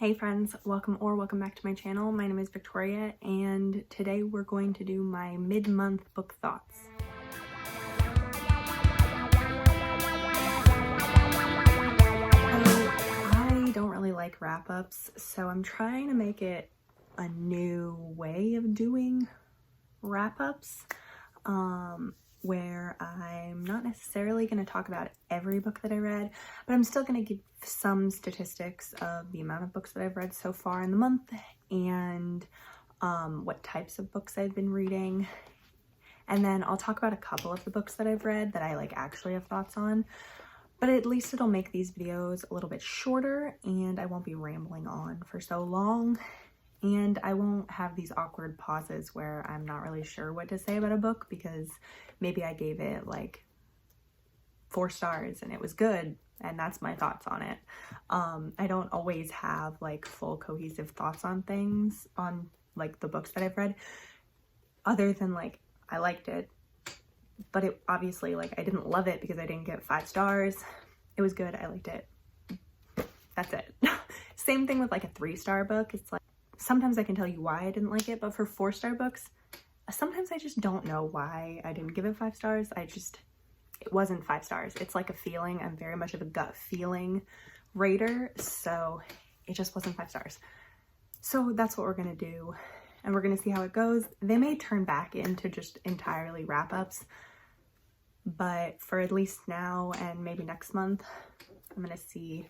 Hey friends, welcome back to my channel. My name is Victoria and today we're going to do my mid-month book thoughts. I don't really like wrap-ups, so I'm trying to make it a new way of doing wrap-ups where I'm not necessarily going to talk about every book that I read, but I'm still going to give some statistics of the amount of books that I've read so far in the month and what types of books I've been reading. And then I'll talk about a couple of the books that I've read that I actually have thoughts on, but at least it'll make these videos a little bit shorter and I won't be rambling on for so long. And I won't have these awkward pauses where I'm not really sure what to say about a book because maybe I gave it 4 stars and it was good and that's my thoughts on it. I don't always have full cohesive thoughts on things, on the books that I've read, other than I liked it, but it obviously I didn't love it because I didn't get 5 stars. It was good, I liked it. That's it. Same thing with a 3-star book. It's sometimes I can tell you why I didn't like it, but for 4-star books, sometimes I just don't know why I didn't give it 5 stars. It wasn't 5 stars. It's a feeling. I'm very much of a gut feeling rater, so it just wasn't 5 stars. So that's what we're gonna do, and we're gonna see how it goes. They may turn back into just entirely wrap-ups, but for at least now and maybe next month, I'm gonna see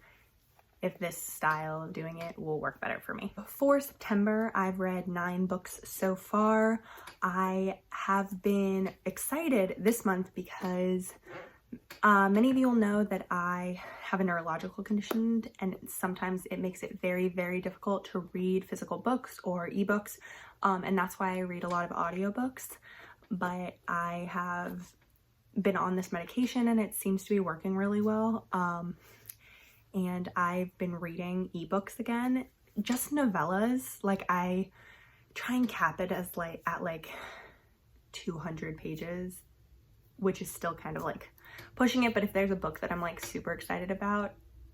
if this style of doing it will work better for me. For September, I've read 9 books so far. I have been excited this month because many of you will know that I have a neurological condition and sometimes it makes it very, very difficult to read physical books or ebooks. And that's why I read a lot of audiobooks, but I have been on this medication and it seems to be working really well. And I've been reading ebooks again, just novellas. I try and cap it as at 200 pages, which is still kind of pushing it. But if there's a book that I'm super excited about,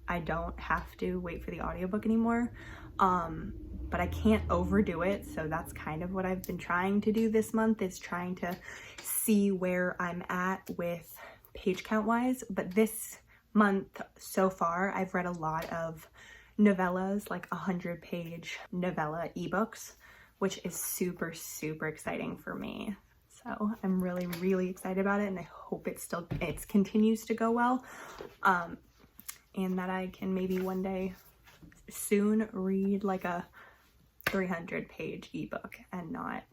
I don't have to wait for the audiobook anymore. But I can't overdo it. So that's kind of what I've been trying to do this month, is trying to see where I'm at with page count wise. But this month so far, I've read a lot of novellas, 100-page novella ebooks, which is super, super exciting for me. So I'm really, really excited about it, and I hope it continues to go well, and that I can maybe one day soon read a 300-page ebook and not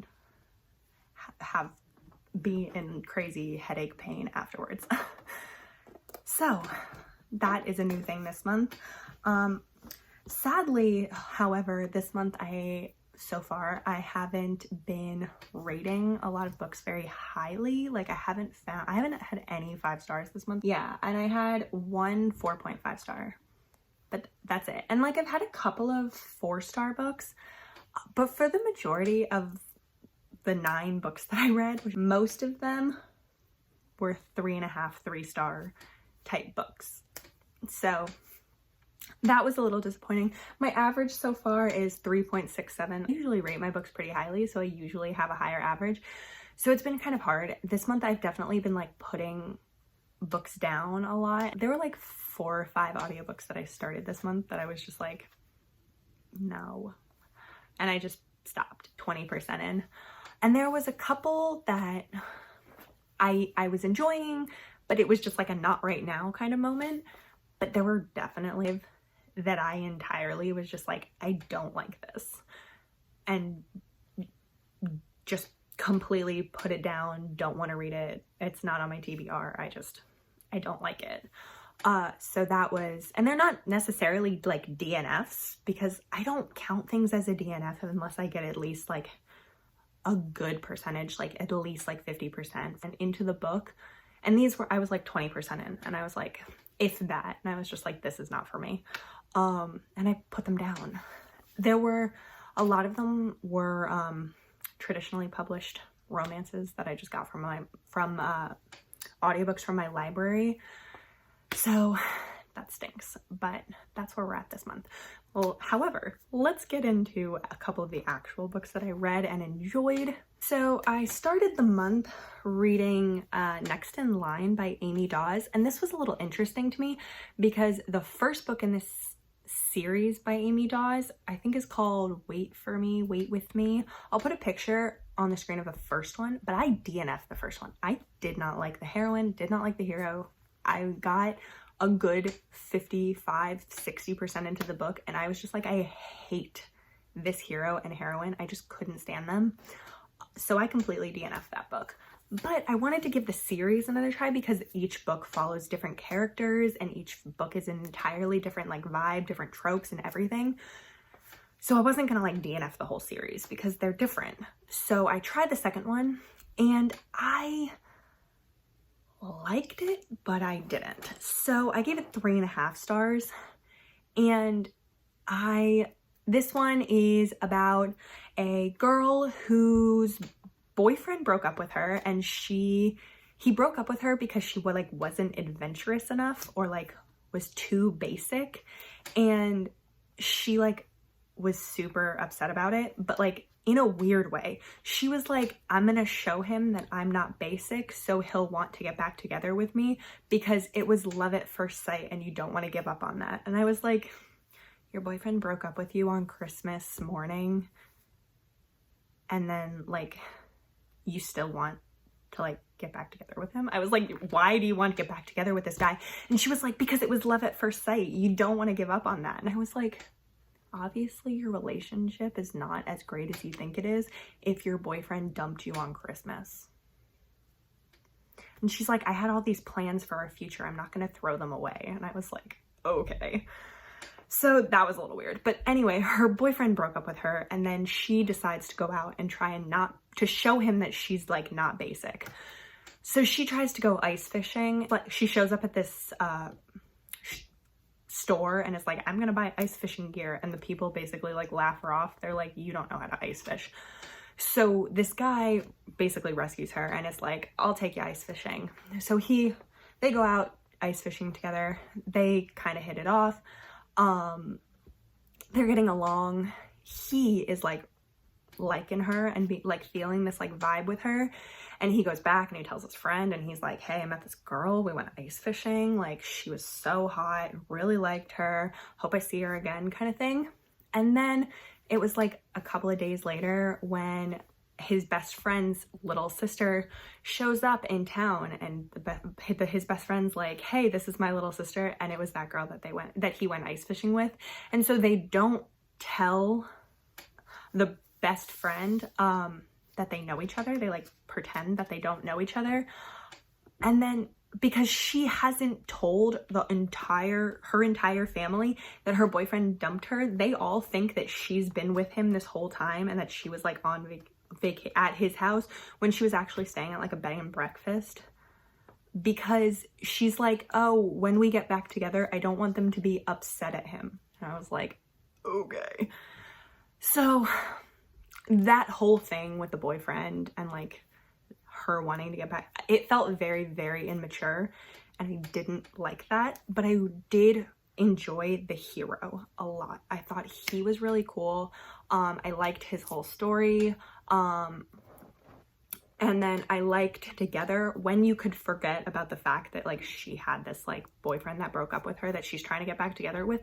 be in crazy headache pain afterwards. So that is a new thing this month. Sadly, however, this month so far I haven't been rating a lot of books very highly. I haven't had any 5 stars this month. Yeah, and I had one 4.5 star, but that's it. And I've had a couple of 4-star books, but for the majority of the 9 books that I read, most of them were 3.5, 3-star type books. So that was a little disappointing. My average so far is 3.67. I usually rate my books pretty highly, so I usually have a higher average. So it's been kind of hard. This month I've definitely been putting books down a lot. There were 4 or 5 audiobooks that I started this month that I was just no. And I just stopped 20% in. And there was a couple that I was enjoying, but it was just a not right now kind of moment. But there were definitely that I entirely was just I don't like this, and just completely put it down, don't want to read it, it's not on my TBR, I don't like it. So that was, and they're not necessarily DNFs, because I don't count things as a DNF unless I get at least a good percentage, at least 50% and into the book. And these were, I was 20% in, and I was if that, and I was just this is not for me. And I put them down. There were, a lot of them were traditionally published romances that I just got from audiobooks from my library. So that stinks, but that's where we're at this month. Well, however, let's get into a couple of the actual books that I read and enjoyed. So I started the month reading Next in Line by Amy Dawes, and this was a little interesting to me because the first book in this series by Amy Dawes, I think, is called Wait for Me, Wait with Me. I'll put a picture on the screen of the first one, but I DNF'd the first one. I did not like the heroine, did not like the hero. I got a good 55-60% into the book, and I was just like, I hate this hero and heroine. I just couldn't stand them. So I completely DNF'd that book. But I wanted to give the series another try because each book follows different characters and each book is an entirely different like vibe, different tropes and everything. So I wasn't gonna like DNF the whole series because they're different. So I tried the second one and I liked it, but I didn't. So I gave it 3.5 stars. And this one is about a girl whose boyfriend broke up with her, and he broke up with her because she wasn't adventurous enough or like was too basic, and she like was super upset about it, but like in a weird way. She was like, I'm gonna show him that I'm not basic so he'll want to get back together with me because it was love at first sight and you don't want to give up on that. And I was like, your boyfriend broke up with you on Christmas morning and then like you still want to like get back together with him? I was like, why do you want to get back together with this guy? And she was like, because it was love at first sight. You don't want to give up on that. And I was like, obviously your relationship is not as great as you think it is if your boyfriend dumped you on Christmas. And she's like, I had all these plans for our future. I'm not going to throw them away. And I was like, okay. So that was a little weird. But anyway, her boyfriend broke up with her and then she decides to go out and try and to show him that she's like not basic. So she tries to go ice fishing. Like she shows up at this store and is like, I'm gonna buy ice fishing gear, and the people basically like laugh her off. They're like, you don't know how to ice fish. So this guy basically rescues her and is like, I'll take you ice fishing. So they go out ice fishing together. They kind of hit it off. They're getting along. He is like liking her and feeling this like vibe with her, and he goes back and he tells his friend and he's like, hey, I met this girl, we went ice fishing, like she was so hot, really liked her, hope I see her again, kind of thing. And then it was like a couple of days later when his best friend's little sister shows up in town, and his best friend's like, hey, this is my little sister, and it was that girl that he went ice fishing with. And so they don't tell the best friend that they know each other. They like pretend that they don't know each other. And then because she hasn't told her entire family that her boyfriend dumped her, they all think that she's been with him this whole time and that she was like on at his house when she was actually staying at like a bed and breakfast, because she's like, oh, when we get back together, I don't want them to be upset at him. And I was like, okay. So that whole thing with the boyfriend and like her wanting to get back, it felt very, very immature, and I didn't like that. But I did enjoy the hero a lot. I thought he was really cool. I liked his whole story. And then I liked together when you could forget about the fact that like she had this like boyfriend that broke up with her that she's trying to get back together with.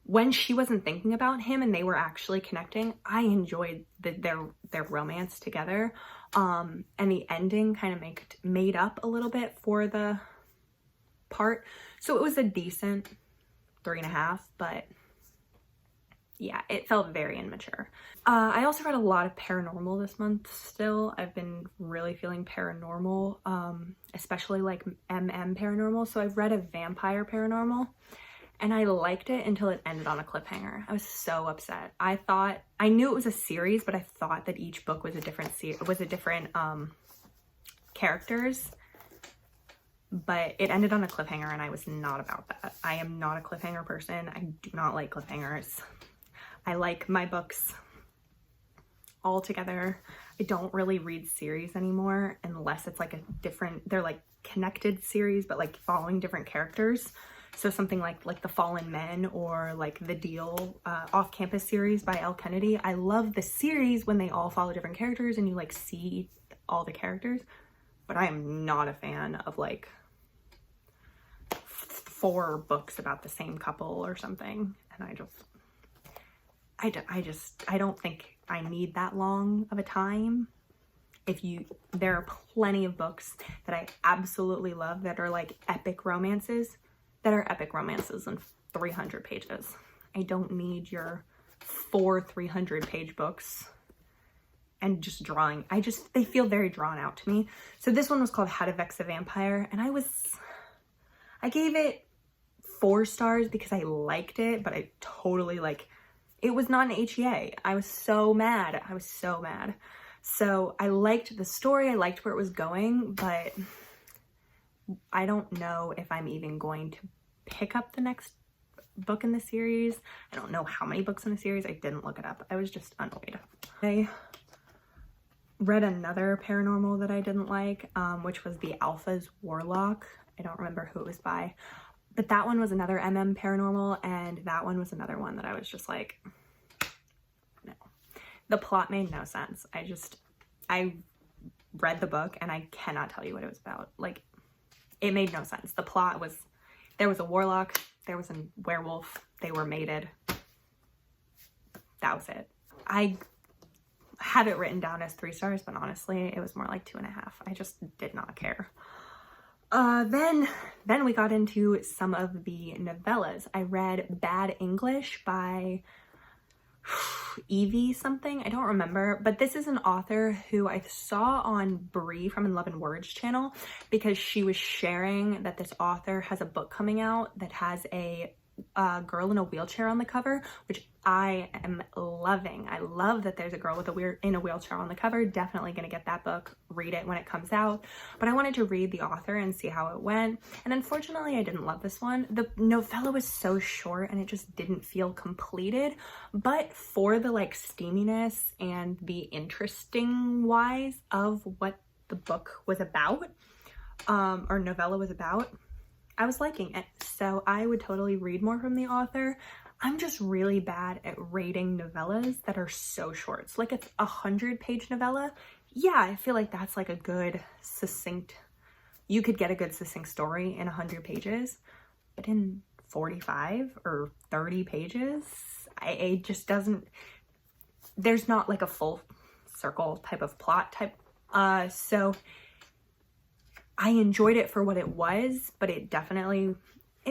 When she wasn't thinking about him and they were actually connecting, I enjoyed their romance together. And the ending kind of made up a little bit for the part. So it was a decent 3.5, but yeah, it felt very immature. I also read a lot of paranormal this month still. I've been really feeling paranormal, especially like paranormal. So I've read a vampire paranormal, and I liked it until it ended on a cliffhanger. I was so upset. I knew it was a series, but I thought that each book was a different characters. But it ended on a cliffhanger, and I was not about that. I am not a cliffhanger person. I do not like cliffhangers. I like my books all together. I don't really read series anymore unless it's like they're like connected series, but like following different characters. So something like The Fallen Men or like The Deal off-campus series by Elle Kennedy. I love the series when they all follow different characters and you like see all the characters, but I am not a fan of like 4 books about the same couple or something. And I don't think I need that long of a time. There are plenty of books that I absolutely love that are like epic romances, in 300 pages. I don't need your 4 300-page books and just drawing. They feel very drawn out to me. So this one was called How to Vex a Vampire, and I gave it 4 stars because I liked it, but I totally it was not an HEA. I was so mad. So I liked the story, I liked where it was going, but I don't know if I'm even going to pick up the next book in the series. I don't know how many books in the series. I didn't look it up. I was just annoyed. I read another paranormal that I didn't like, which was The Alpha's Warlock. I don't remember who it was by, but that one was another paranormal, and that one was another one that I was just like, no. The plot made no sense. I read the book and I cannot tell you what it was about. Like, it made no sense. The plot was, there was a warlock, there was a werewolf, they were mated. That was it. I have it written down as 3 stars, but honestly, it was more like 2.5. I just did not care. Then we got into some of the novellas. I read Bad English by EVIE something, I don't remember, but this is an author who I saw on Brie from In Love and Words channel, because she was sharing that this author has a book coming out that has a girl in a wheelchair on the cover, which I am loving. I love that there's a girl in a wheelchair on the cover. Definitely gonna get that book, read it when it comes out. But I wanted to read the author and see how it went. And unfortunately, I didn't love this one. The novella was so short and it just didn't feel completed. But for the like steaminess and the interesting wise of what the book was about, or novella was about, I was liking it. So I would totally read more from the author. I'm just really bad at rating novellas that are so short. So like a 100-page novella, yeah, I feel like that's like a good succinct, you could get a good succinct story in 100 pages, but in 45 or 30 pages, it just doesn't, there's not like a full circle type of plot type. So I enjoyed it for what it was, but it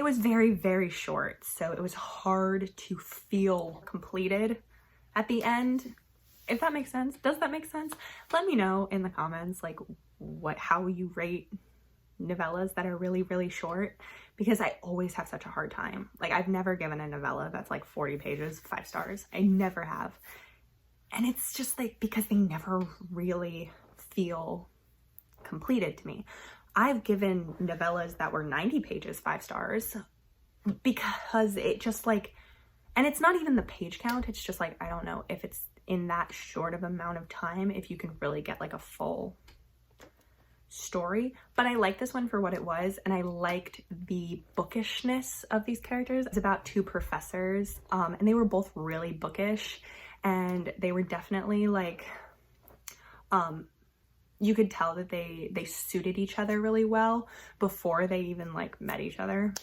was very, very short. So it was hard to feel completed at the end, if that makes sense. Does that make sense? Let me know in the comments, like how you rate novellas that are really, really short, because I always have such a hard time. Like, I've never given a novella that's like 40 pages 5 stars. I never have. And it's just like, because they never really feel completed to me. I've given novellas that were 90 pages 5 stars because it just like, and it's not even the page count, it's just like, I don't know if it's in that short of amount of time, if you can really get like a full story. But I liked this one for what it was, and I liked the bookishness of these characters. It's about 2 professors, and they were both really bookish, and they were definitely like, you could tell that they suited each other really well before they even like met each other,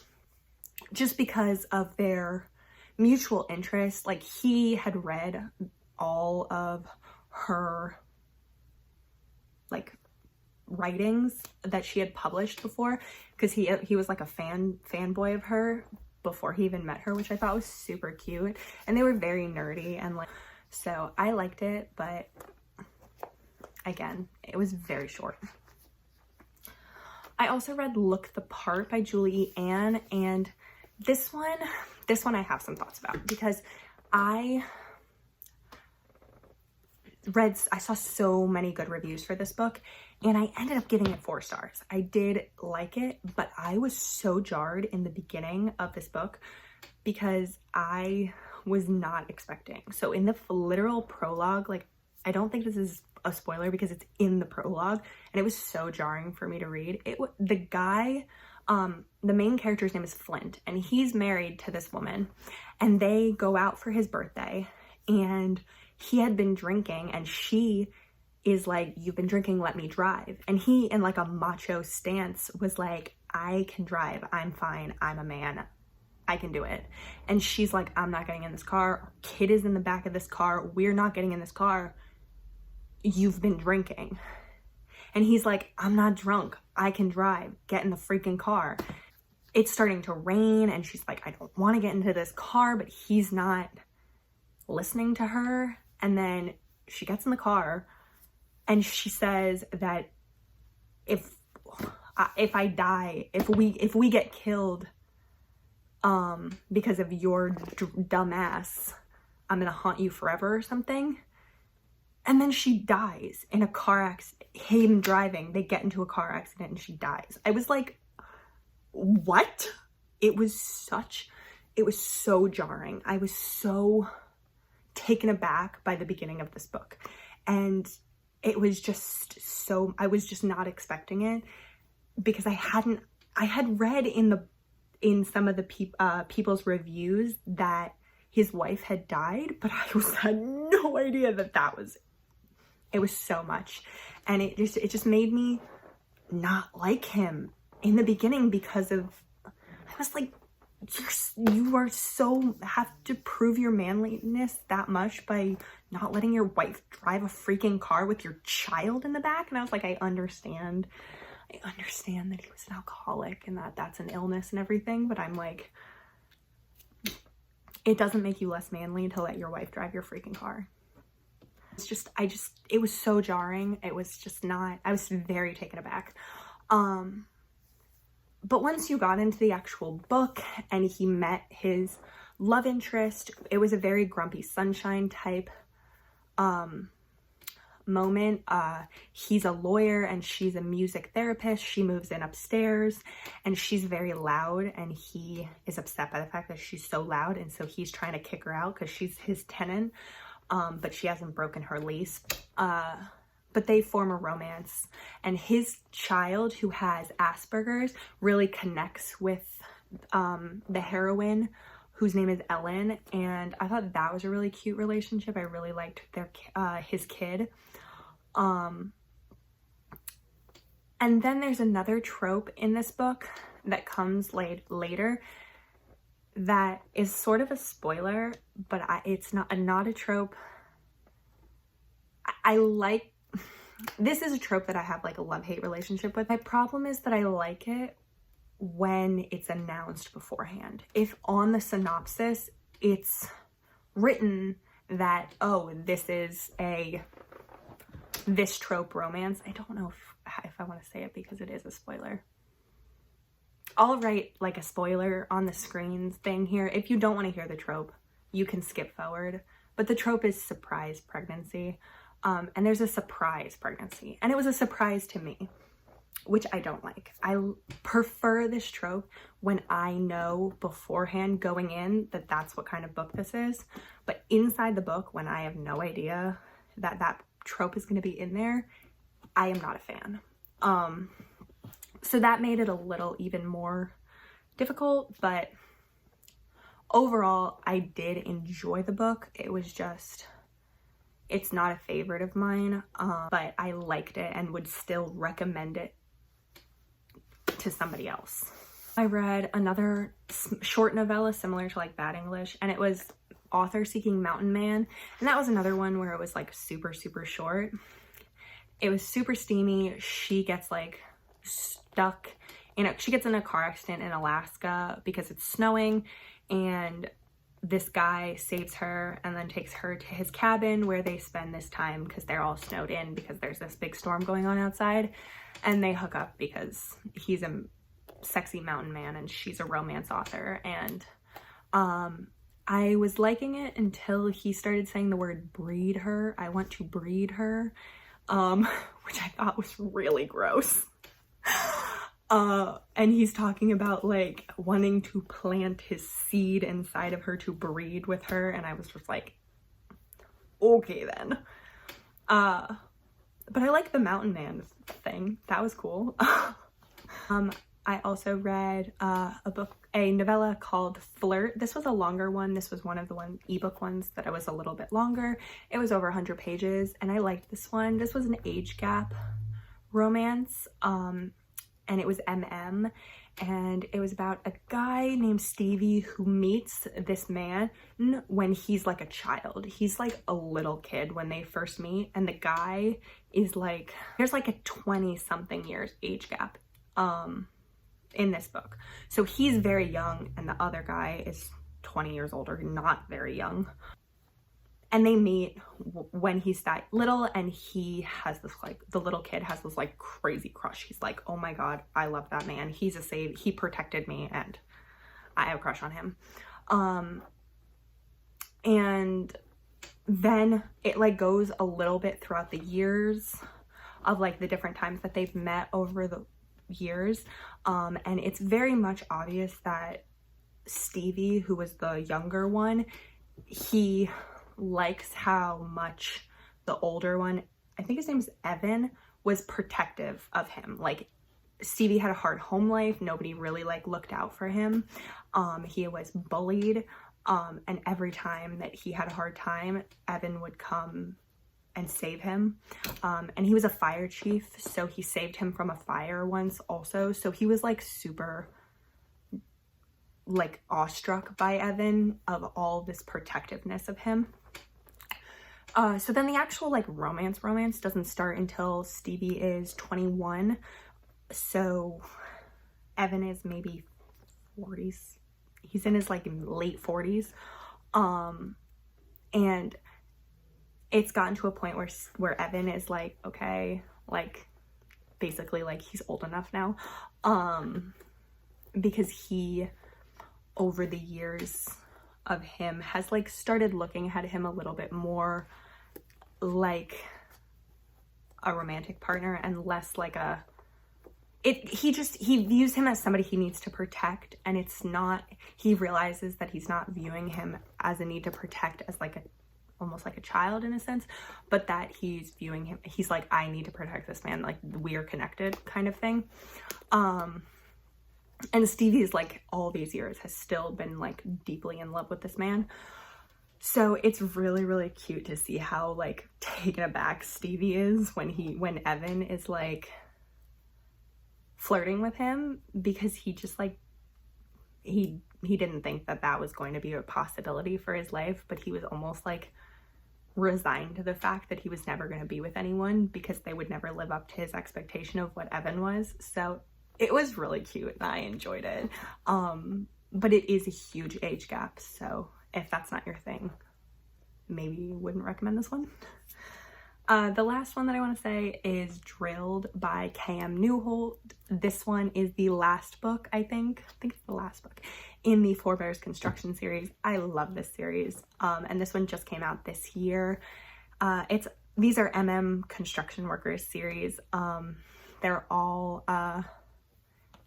just because of their mutual interest. Like, he had read all of her like writings that she had published before, because he was like a fanboy of her before he even met her, which I thought was super cute. And they were very nerdy, and like, so I liked it, but again, it was very short. I also read Look the Part by Julie E. Ann, and this one I have some thoughts about, because I saw so many good reviews for this book, and I ended up giving it 4 stars. I did like it, but I was so jarred in the beginning of this book because I was not expecting. So in the literal prologue, like, I don't think this is a spoiler because it's in the prologue, and it was so jarring for me to read. The guy The main character's name is Flint, and he's married to this woman, and they go out for his birthday, and he had been drinking, and she is like, "You've been drinking, let me drive." And he, in like a macho stance, was like, "I can drive, I'm fine, I'm a man, I can do it." And she's like, "I'm not getting in this car, our kid is in the back of this car, we're not getting in this car, you've been drinking." And he's like, "I'm not drunk, I can drive, get in the freaking car." It's starting to rain, and she's like, "I don't want to get into this car," but he's not listening to her. And then she gets in the car, and she says that if I die, if we get killed because of your dumb ass, I'm gonna haunt you forever or something. And then she dies in a car accident. Him driving, they get into a car accident and she dies. I was like, what? It was so jarring. I was so taken aback by the beginning of this book. And it was just so, I was just not expecting it, because I had read in some of the people's reviews that his wife had died, but I had no idea that it was so much. And it just made me not like him in the beginning, because I was like, you are so, have to prove your manliness that much by not letting your wife drive a freaking car with your child in the back. And I was like, I understand that he was an alcoholic and that's an illness and everything, but I'm like, it doesn't make you less manly to let your wife drive your freaking car. It was so jarring. It was just not, I was very taken aback. But once you got into the actual book and he met his love interest, it was a very Grumpy Sunshine type moment. He's a lawyer and she's a music therapist. She moves in upstairs and she's very loud, and he is upset by the fact that she's so loud, and so he's trying to kick her out because she's his tenant, but she hasn't broken her lease. But they form a romance, and his child, who has Asperger's, really connects with the heroine, whose name is Ellen, and I thought that was a really cute relationship. I really liked his kid. And then there's another trope in this book that comes later that is sort of a spoiler, but it's not a trope. I like, this is a trope that I have like a love-hate relationship with. My problem is that I like it when it's announced beforehand. If on the synopsis it's written that, oh, this is this trope romance, I don't know if I want to say it because it is a spoiler. I'll write like a spoiler on the screens thing here. If you don't want to hear the trope, you can skip forward. But the trope is surprise pregnancy. And there's a surprise pregnancy, and it was a surprise to me, which I don't like. I prefer this trope when I know beforehand going in that that's what kind of book this is. But inside the book, when I have no idea that trope is going to be in there, I am not a fan. So that made it a little even more difficult, but overall, I did enjoy the book. It was just, it's not a favorite of mine, but I liked it and would still recommend it to somebody else. I read another short novella similar to like Bad English, and it was Author Seeking Mountain Man, and that was another one where it was like super short. It was super steamy. She gets like stuck she gets in a car accident in Alaska because it's snowing, and this guy saves her and then takes her to his cabin where they spend this time because they're all snowed in because there's this big storm going on outside, and they hook up because he's a sexy mountain man and she's a romance author. And I was liking it until he started saying the word breed her. I want to breed her, which I thought was really gross. And he's talking about like wanting to plant his seed inside of her to breed with her, and I was just like, okay then. But I like the mountain man thing. That was cool. I also read a novella called Flirt. This was a longer one. This was one of the ebook ones that was a little bit longer. It was over 100 pages and I liked this one. This was an age gap romance, and it was MM, and it was about a guy named Stevie who meets this man when he's like a child. He's like a little kid when they first meet, and the guy is like, there's like a 20-something years age gap in this book. So he's very young and the other guy is 20 years older, not very young. And they meet when he's that little, and he has this like, the little kid has this like crazy crush. He's like, oh my God, I love that man. He's a save. He protected me and I have a crush on him. And then it like goes a little bit throughout the years of like the different times that they've met over the years. And it's very much obvious that Stevie, who was the younger one, he likes how much the older one, I think his name is Evan, was protective of him. Like Stevie had a hard home life. Nobody really like looked out for him. He was bullied. And every time that he had a hard time, Evan would come and save him. And he was a fire chief, so he saved him from a fire once also. So he was like super like awestruck by Evan of all this protectiveness of him. So then the actual like romance doesn't start until Stevie is 21. So Evan is maybe 40s. He's in his like late 40s. And it's gotten to a point where Evan is like, okay, like basically like he's old enough now. Because he, over the years of him, has like started looking at him a little bit more like a romantic partner and less like he views him as somebody he needs to protect, and it's not, he realizes that he's not viewing him as a need to protect as like almost like a child in a sense, but that he's viewing him, he's like, I need to protect this man, like we are connected kind of thing. And Stevie's like all these years has still been like deeply in love with this man. So it's really, really cute to see how like taken aback Stevie is when Evan is like flirting with him, because he just like, he didn't think that was going to be a possibility for his life, but he was almost like resigned to the fact that he was never going to be with anyone because they would never live up to his expectation of what Evan was. So it was really cute and I enjoyed it. But it is a huge age gap, so if that's not your thing, maybe you wouldn't recommend this one. The last one that I want to say is Drilled by K.M. Newholt. This one is the last book, I think it's the last book in the Four Bears Construction series. I love this series, and this one just came out this year. These are MM construction workers series. They're all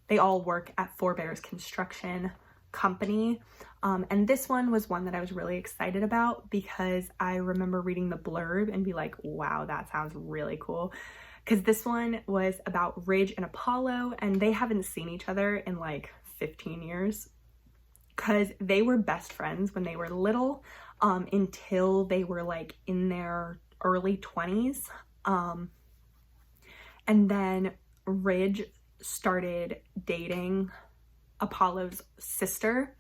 they all work at Four Bears Construction Company. And this one was one that I was really excited about because I remember reading the blurb and be like, wow, that sounds really cool. Because this one was about Ridge and Apollo, and they haven't seen each other in like 15 years because they were best friends when they were little, until they were like in their early 20s. And then Ridge started dating Apollo's sister,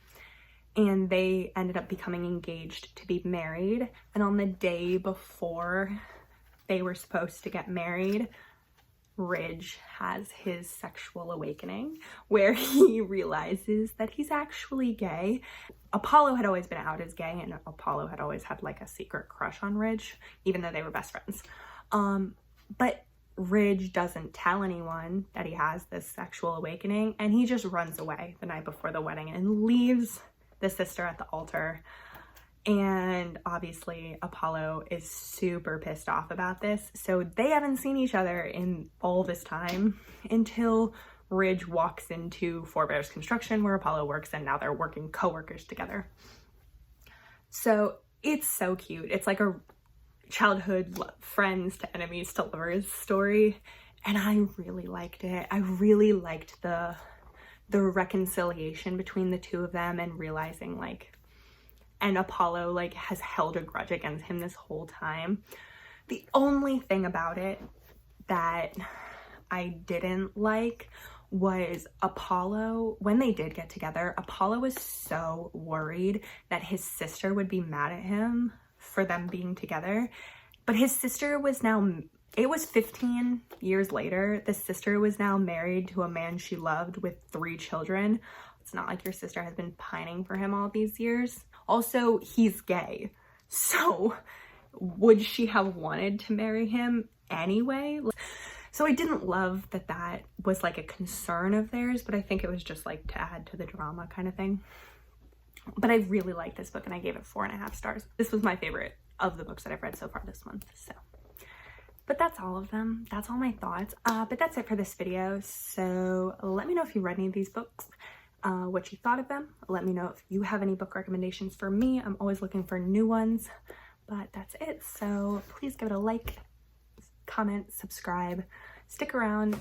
and they ended up becoming engaged to be married. And on the day before they were supposed to get married, Ridge has his sexual awakening where he realizes that he's actually gay. Apollo had always been out as gay, and Apollo had always had like a secret crush on Ridge, even though they were best friends. But Ridge doesn't tell anyone that he has this sexual awakening, and he just runs away the night before the wedding and leaves the sister at the altar. And obviously Apollo is super pissed off about this, so they haven't seen each other in all this time until Ridge walks into Four Bears Construction where Apollo works, and now they're working co-workers together. So it's so cute. It's like a childhood friends to enemies to lovers story, and I really liked it. I really liked the the reconciliation between the two of them, and realizing like, and Apollo like has held a grudge against him this whole time. The only thing about it that I didn't like was Apollo, when they did get together, Apollo was so worried that his sister would be mad at him for them being together. But his sister was now, it was 15 years later, the sister was now married to a man she loved with 3 children. It's not like your sister has been pining for him all these years. Also, he's gay. So would she have wanted to marry him anyway? So I didn't love that that was like a concern of theirs, but I think it was just like to add to the drama kind of thing. But I really liked this book and I gave it 4.5 stars. This was my favorite of the books that I've read so far this month. So, but that's all of them. That's all my thoughts. But that's it for this video. So let me know if you read any of these books, what you thought of them. Let me know if you have any book recommendations for me. I'm always looking for new ones. But that's it. So please give it a like, comment, subscribe, stick around.